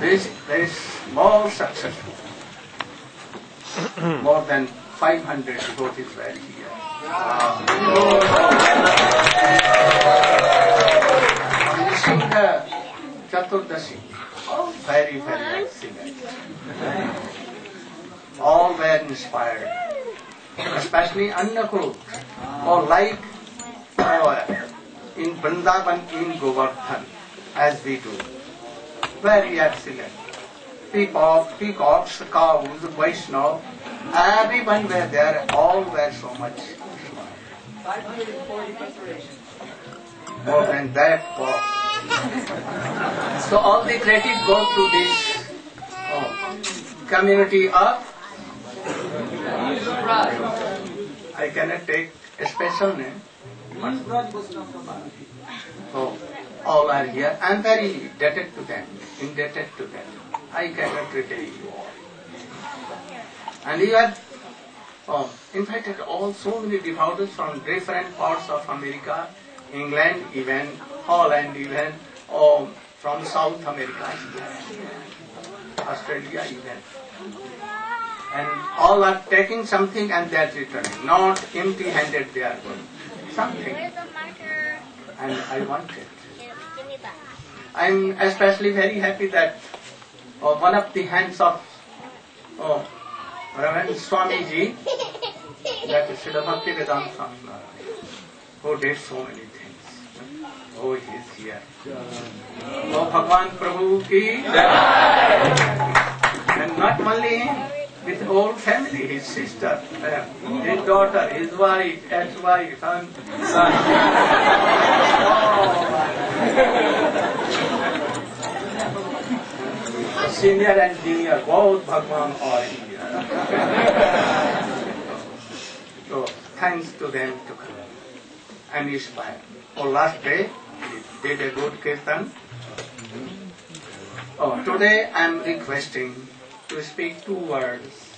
This is more successful. More than 500 devotees were here. Wishing the Chaturdashi, very, very excellent. All were inspired, especially Annakut, or like in Vrindavan, in Govardhan, as we do. Very excellent. Peacocks, cows, Vaishnava, everyone were there, all were so much. 540 preparations. More than that, wow. So all the credit go to this community of. I cannot take a special name. So all are here. I am very indebted to them. I cannot repay you all. And you have invited all so many devotees from different parts of America, England, even Holland, even from South America, Australia, even. And all are taking something and they are returning. Not empty-handed they are going. Something. And I want it. I am especially very happy that one of the hands of Reverend Swamiji, that is Srila Bhaktivedanta Swami Maharaj, who did so many things. Oh, he is here. Oh, Bhagwan Prabhu ki Jai. And not only him, with whole family, his sister, his daughter, his wife, ex-wife, son. Senior and junior, both Bhagwan are here. So, thanks to them to come and inspire. Last day, we did a good kirtan. Today I am requesting to speak 2 words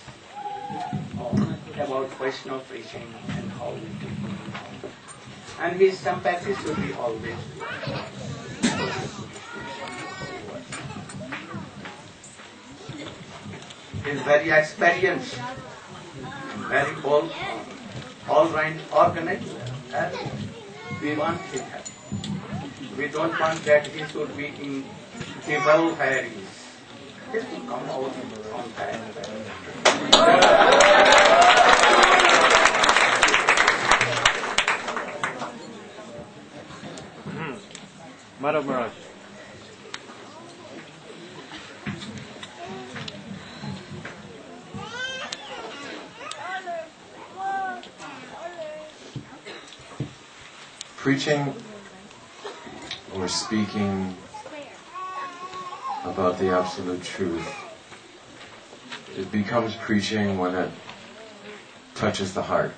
about Vaishnava preaching and how we do. And his sympathy should be always. He is very experienced, very all-round organized. We want him happy. We don't want that he should be in evil fairies. He should come out from that. Madhav Maharaj. Preaching or speaking about the absolute truth, it becomes preaching when it touches the heart.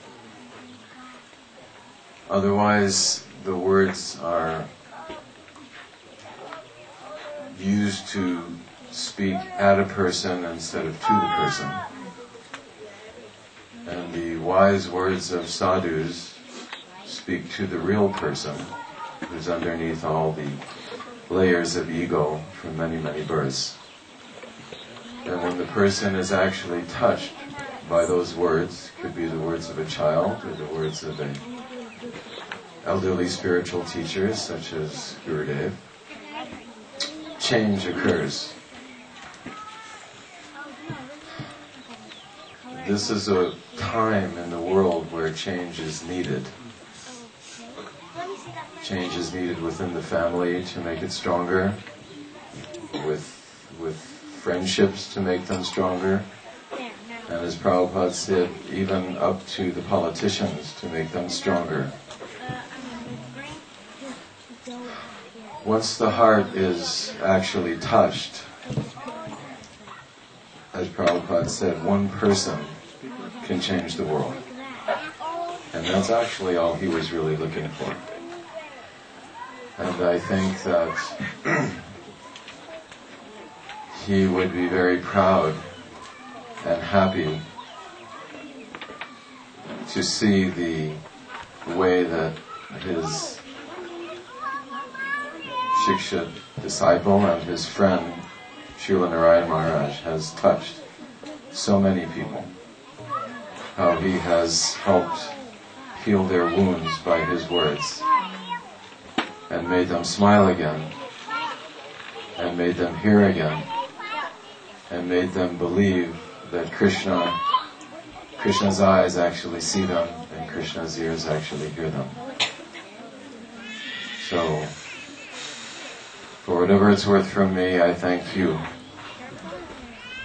Otherwise, the words are used to speak at a person instead of to the person. And the wise words of sadhus speak to the real person who's underneath all the layers of ego from many, many births. And when the person is actually touched by those words, could be the words of a child or the words of an elderly spiritual teacher such as Gurudeva, change occurs. This is a time in the world where change is needed. Change is needed within the family to make it stronger, with friendships to make them stronger, and as Prabhupada said, even up to the politicians to make them stronger. Once the heart is actually touched, as Prabhupada said, one person can change the world. And that's actually all he was really looking for. And I think that he would be very proud and happy to see the way that his Shiksha disciple and his friend, Srila Narayan Maharaj, has touched so many people. How he has helped heal their wounds by his words, and made them smile again, and made them hear again, and made them believe that Krishna's eyes actually see them, and Krishna's ears actually hear them. So, for whatever it's worth from me, I thank you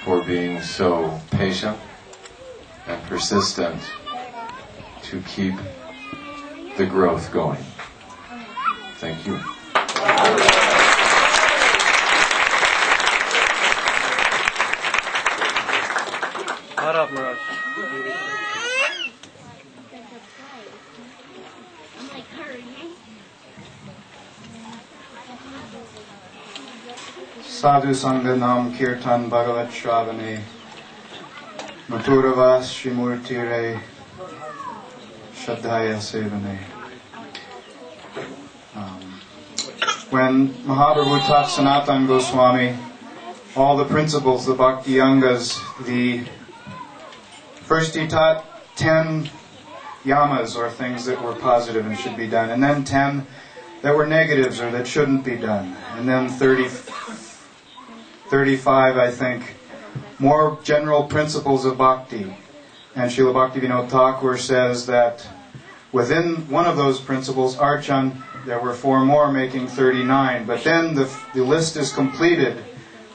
for being so patient and persistent to keep the growth going. Thank you. Madhav Maharaj. Sadhu Sangha Nam Kirtan Bhagavat Shravane Mathuravas Shrimurtire Shraddhaya Sevane. When Mahaprabhu taught Sanatana Goswami all the principles, the Bhakti Yangas, first he taught 10 yamas, or things that were positive and should be done, and then 10 that were negatives or that shouldn't be done, and then 35, I think, more general principles of bhakti. And Srila Bhaktivinoda Thakur says that within one of those principles, Archan, there were 4 more, making 39. But then the list is completed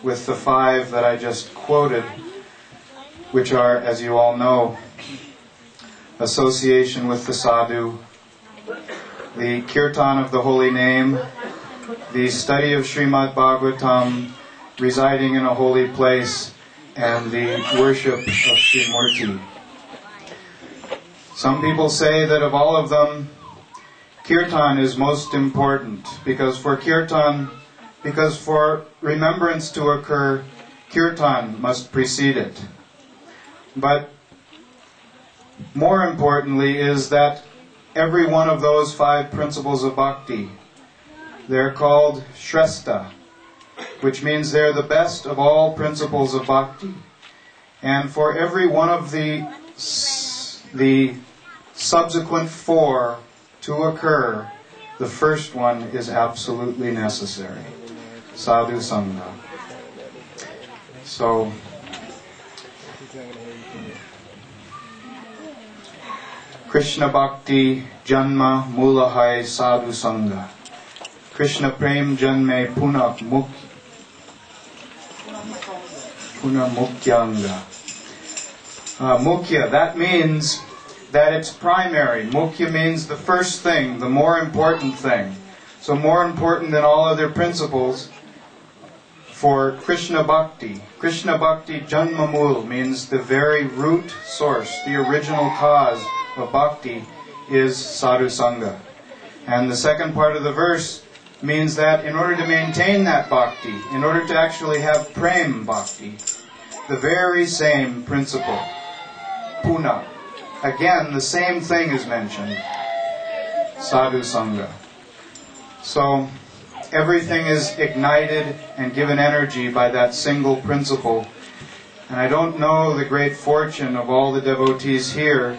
with the 5 that I just quoted, which are, as you all know, association with the sadhu, the kirtan of the holy name, the study of Srimad Bhagavatam, residing in a holy place, and the worship of Srimurti. Some people say that of all of them, kirtan is most important, because for remembrance to occur, kirtan must precede it. But more importantly is that every one of those 5 principles of bhakti, they're called Shrestha, which means they're the best of all principles of bhakti. And for every one of the subsequent 4 to occur, the first one is absolutely necessary. Sadhu Sangha. So, Krishna Bhakti Janma Mula Hai Sadhu Sangha. Krishna Prem Janme Puna Mukyanga. Mukhya, that means that it's primary. Mukhya means the first thing, the more important thing. So more important than all other principles for Krishna Bhakti. Krishna Bhakti Janmamul means the very root source, the original cause of bhakti is Sadhu Sangha. And the second part of the verse means that in order to maintain that bhakti, in order to actually have prem bhakti, the very same principle, puna, again the same thing is mentioned, Sadhu Sangha. So everything is ignited and given energy by that single principle. And I don't know the great fortune of all the devotees here.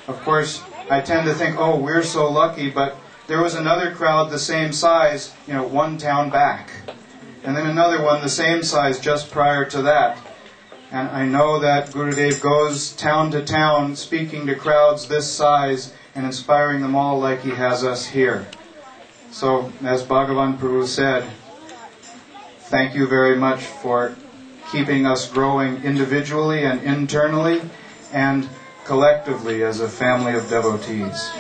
Of course, I tend to think, oh, we're so lucky, but there was another crowd the same size, one town back. And then another one the same size just prior to that. And I know that Gurudev goes town to town speaking to crowds this size and inspiring them all like he has us here. So, as Bhagavan Prabhu said, thank you very much for keeping us growing individually and internally and collectively as a family of devotees.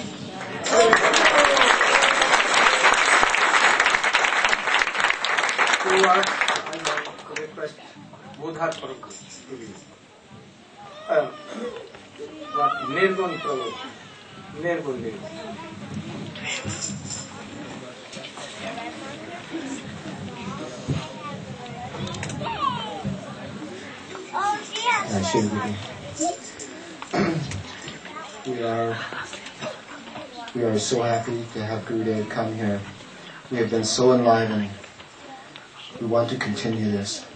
We are so happy to have Gurudev come here. We have been so enlivened we want to continue this.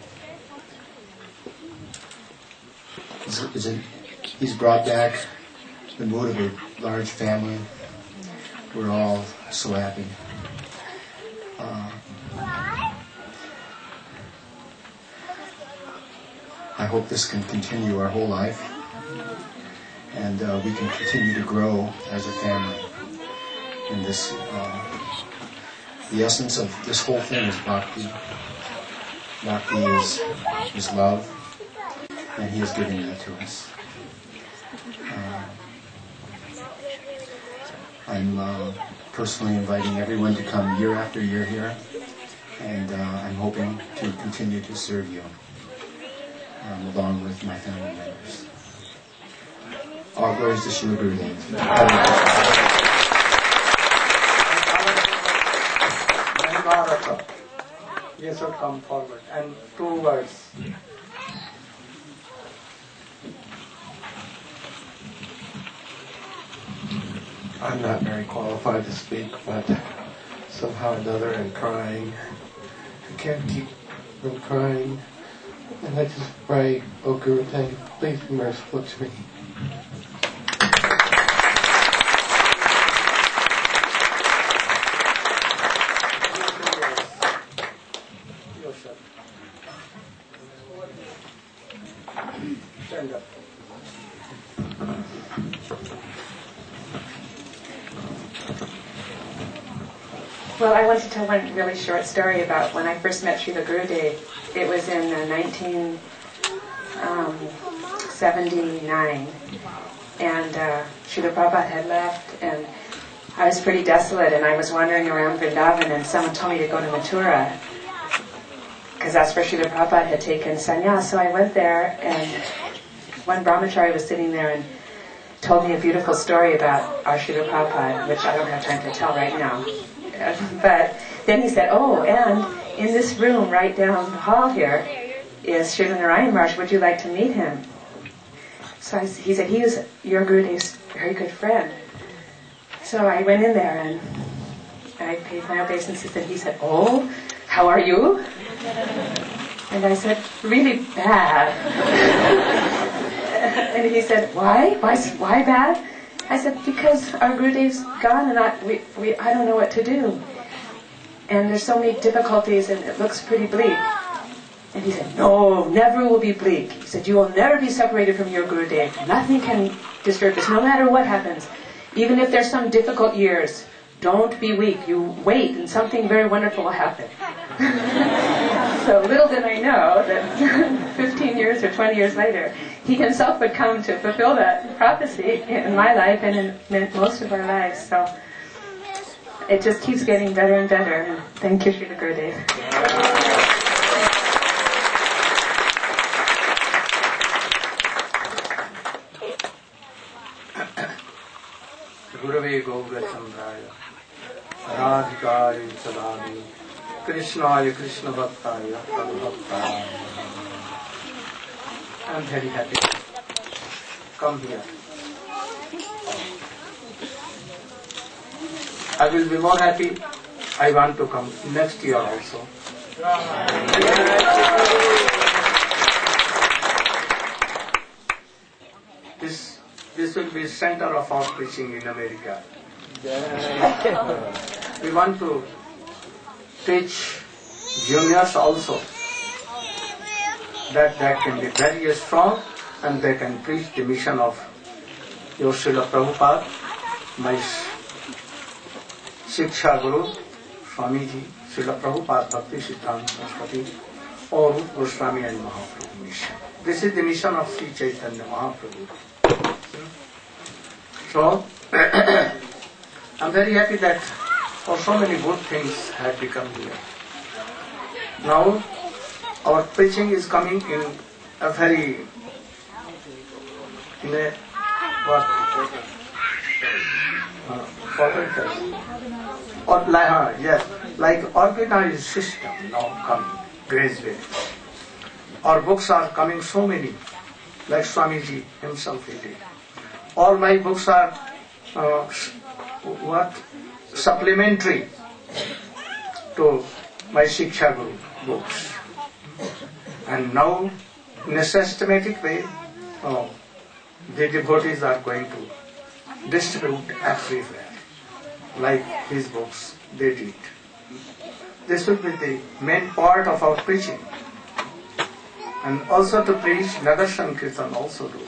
He's brought back the mood of a large family. We're all so happy. I hope this can continue our whole life, and we can continue to grow as a family. And this, the essence of this whole thing is bhakti. Bhakti is love, and He is giving that to us. I'm personally inviting everyone to come year after year here, and I'm hoping to continue to serve you along with my family members. All glories to Srila Gurudeva. You should come forward. And 2 words. I'm not very qualified to speak, but somehow or another I'm crying. I can't keep from crying. And I just pray, oh Gurudeva, please be merciful to me. Stand up. Well, I want to tell one really short story about when I first met Srila Gurudeva. It was in 1979, and Srila Prabhupada had left, and I was pretty desolate, and I was wandering around Vrindavan, and someone told me to go to Mathura, because that's where Srila Prabhupada had taken sannyas. So I went there, and one brahmachari was sitting there and told me a beautiful story about our Srila Prabhupada, which I don't have time to tell right now. But then he said, oh, and in this room right down the hall here is Srila Narayan Maharaj. Would you like to meet him? So he said, he is your Gurudev's very good friend. So I went in there and I paid my obeisances, and he said, oh, how are you? And I said, really bad. And he said, why? Why bad? I said, because our Gurudev's gone and I don't know what to do. And there's so many difficulties and it looks pretty bleak. And he said, no, never will be bleak. He said, you will never be separated from your Gurudev. Nothing can disturb us, no matter what happens. Even if there's some difficult years, don't be weak. You wait and something very wonderful will happen. So little did I know that 15 years or 20 years later, he himself would come to fulfill that prophecy in my life and in most of our lives. So it just keeps getting better and better. And thank you, Srila Gurudeva. Gurave Gaurachandraya Radhikari Sadani Krishnaya Krishna Bhaktaya Sadbhaktaya. I'm very happy. Come here. I will be more happy. I want to come next year also. This will be center of our preaching in America. We want to teach juniors also that they can be very strong and they can preach the mission of your Srila Prabhupada, my Shiksha Guru, Swamiji, Srila Prabhupada, Bhakti Siddhanta Saraswati, or Goswami and Mahaprabhu mission. This is the mission of Sri Chaitanya Mahaprabhu. So, I'm very happy that so many good things have become here. Now, our preaching is coming in a very, like organized system now coming gradually. Our books are coming so many, like Swamiji himself he did. All my books are supplementary to my Shiksha Guru books. And now, in a systematic way, the devotees are going to distribute everywhere, like his books they did. This will be the main part of our preaching. And also to preach Nagar Sankirtan also do.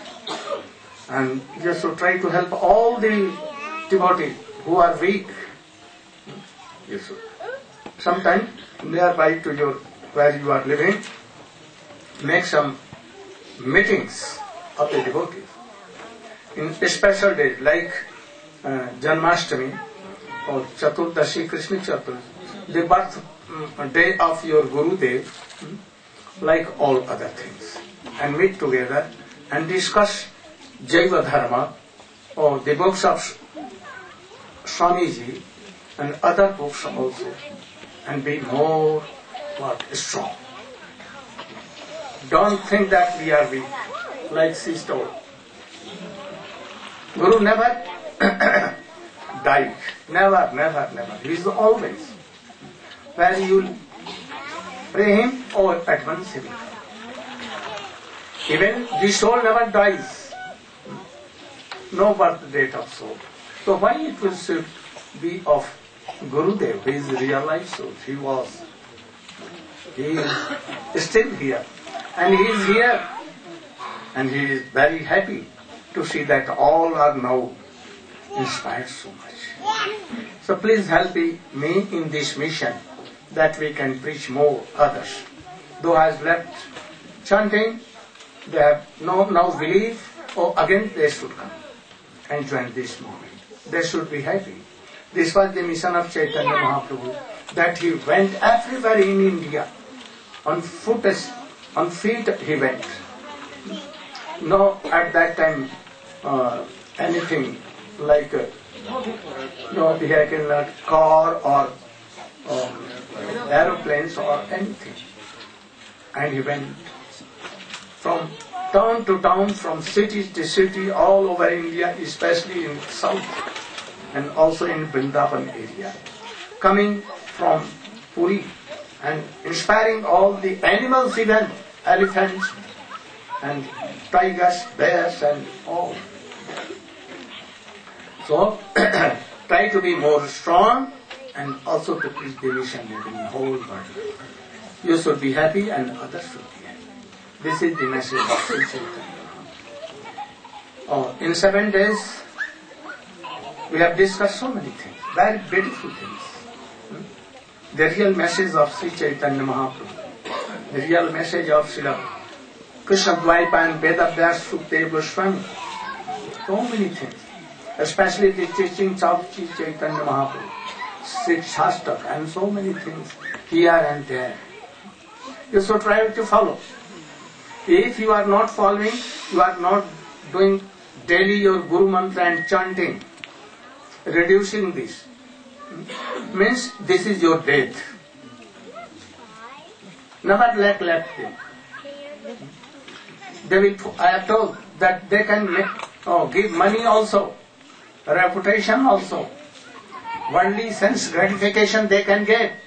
And just to try to help all the devotees who are weak. You should. Sometime nearby to your where you are living, make some meetings of the devotees. In special days like Janmashtami or Chaturdashi, Krishna Chaturdashi, the birth day of your Gurudev, like all other things, and meet together and discuss Jaiva Dharma or the books of Swamiji and other books also, and be more strong. Don't think that we are weak, like she told. Guru never died. Never, never, never. He is always. Where you pray him, or at once he will come. Even the soul never dies. No birth date of soul. So why it will should be of Gurudev, who is real life soul? He is still here. And he is here. And he is very happy to see that all are now inspired so much. So please help me in this mission, that we can preach more others. Those has left chanting, they have now believe, or again they should come and join this movement. They should be happy. This was the mission of Chaitanya Mahaprabhu, that he went everywhere in India. On feet he went. No, at that time, anything like no vehicle, not car or aeroplanes or anything. And he went from town to town, from city to city, all over India, especially in south and also in Vrindavan area. Coming from Puri and inspiring all the animals, even elephants and tigers, bears and all. So, try to be more strong and also to preach the mission in the whole world. You should be happy and others should be happy. This is the message of Sri Chaitanya. In 7 days, we have discussed so many things, very beautiful things. The real message of Sri Chaitanya Mahaprabhu, the real message of Srila Krishna Dvaipa and Vedavyas Sukdev Goswami, so many things. Especially the teachings of Sri Chaitanya Mahaprabhu, Six Shastak, and so many things here and there. You should try to follow. If you are not following, you are not doing daily your Guru Mantra and chanting, reducing this, means this is your death. Never let them. They will, I have told that they can give money also, reputation also, worldly sense gratification they can get,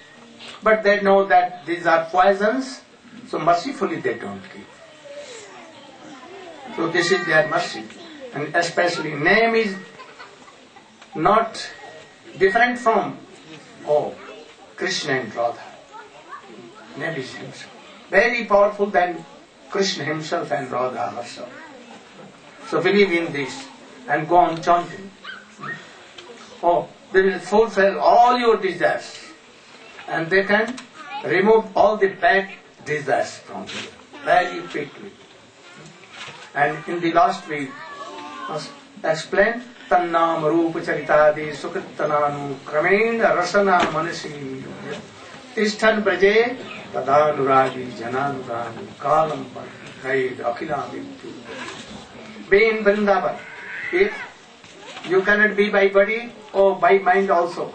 but they know that these are poisons, so mercifully they don't give. So this is their mercy, and especially name is not different from Krishna and Radha. Name is himself, very powerful than Krishna himself and Radha herself. So believe in this and go on chanting. They will fulfill all your desires, and they can remove all the bad desires from you very quickly. And in the last week, explained Tannam Rupa Charitadi Sukrittananu Kramena Rasana Manasi Tishtan Braje Tadanuragi Jananuragi Kalam Paid Akilami. Be in Vrindavan. If you cannot be by body or by mind also,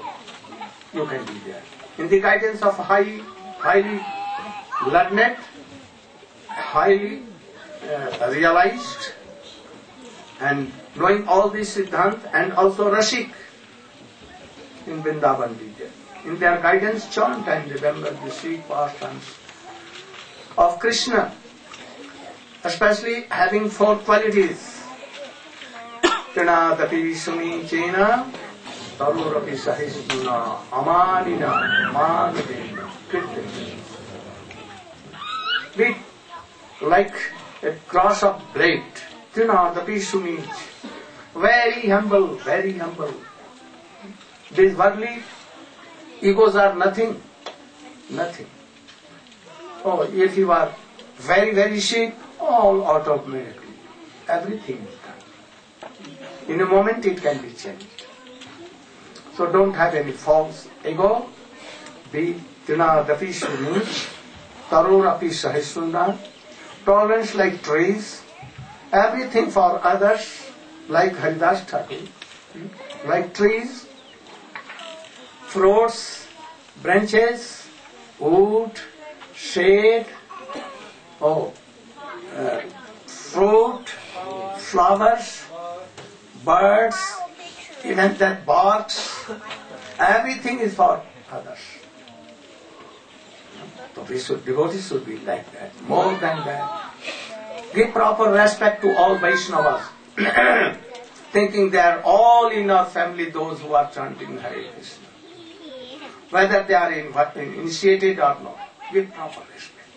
you can be there. In the guidance of highly learned, highly realized, and knowing all this Siddhant, and also Rashik in Vrindavan be there. in their guidance, chant and remember the sweet pastimes of Krishna, especially having 4 qualities. Trinadapi sumicena, tarurapi sahisnuna, amanina, manadena, kirtana. Be like a cross of blade. Trinadapi sumic. Very humble, very humble. These worldly egos are nothing. Nothing. Oh, if you are very, very sick, all automatically. Everything is done. In a moment it can be changed. So don't have any false ego. Be Tinadapi Shuni, Tarorapi Sahisunda, tolerance like trees, everything for others, like Haridas Thakur, like trees, fruits, branches, wood, shade, fruit, flowers, birds, even that barks, everything is for others. So devotees should be like that, more than that. Give proper respect to all Vaishnavas, thinking they are all in our family, those who are chanting Hare Krishna. Whether they are initiated or not, give proper respect.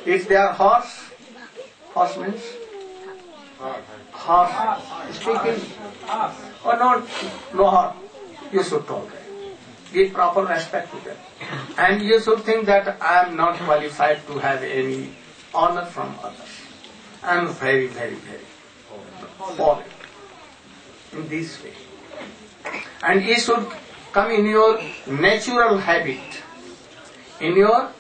If they are horse means horse, speaking, or no horse, you should tolerate. Give proper respect to them. And you should think that I am not qualified to have any honor from others. I am very, very, very foreign in this way. And it should come in your natural habit, in your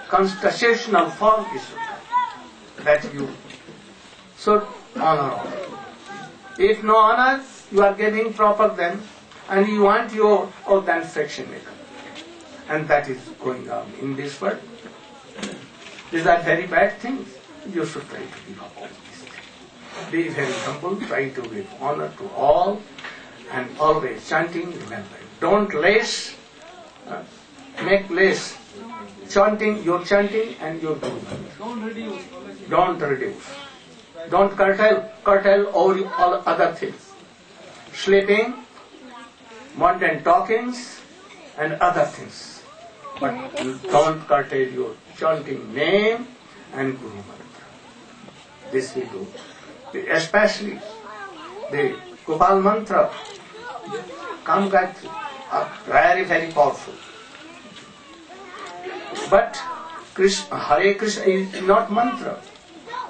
constitutional form, it should come, that you should honor all. If no honor, you are giving proper then, and you want your, then friction will come. And that is going on in this world. These are very bad things. You should try to give up all these things. Be very humble, try to give honor to all, and always chanting, remember. Don't make less chanting, your chanting and your doing. Don't reduce. Don't curtail all other things. Sleeping, wanton talkings, and other things. But don't curtail your chanting name and Guru Mantra. This we do. Especially the Gopal Mantra, Kam Gayatri, are very, very powerful. But Hare Krishna is not mantra.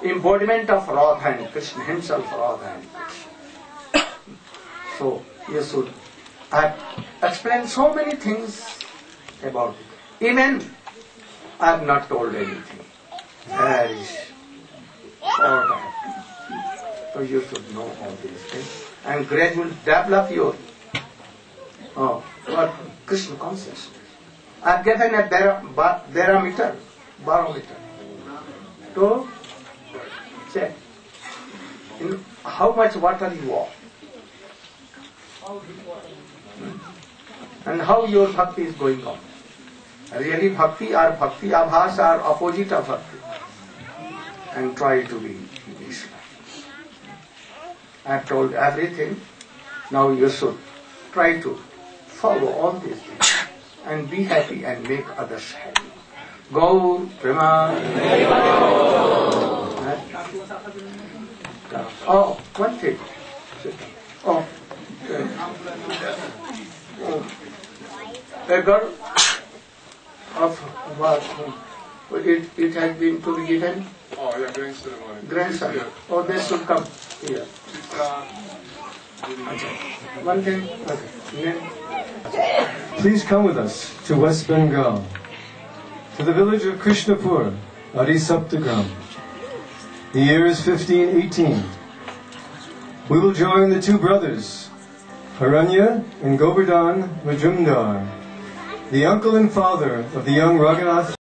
Embodiment of Radha and Krishna himself, Radha and Krishna. So you should. I have explained so many things about it. Even I have not told anything. Very short. So you should know all these things and gradually develop your Krishna consciousness. I have given a barometer to check how much water you are and how your bhakti is going on. Really bhakti or bhakti abhas are opposite of bhakti. And try to be this way. I have told everything. Now you should try to follow all these things and be happy and make others happy. Gaur Prema. Oh, one thing. A girl of what? It has been to be given. Oh, yeah, grandson. Grandson. Oh, they should come here. One thing. Okay. Please come with us to West Bengal, to the village of Krishnapur, Adisaptagram. The year is 1518. We will join the two brothers, Haranya and Govardhan Majumdar, the uncle and father of the young Raghunath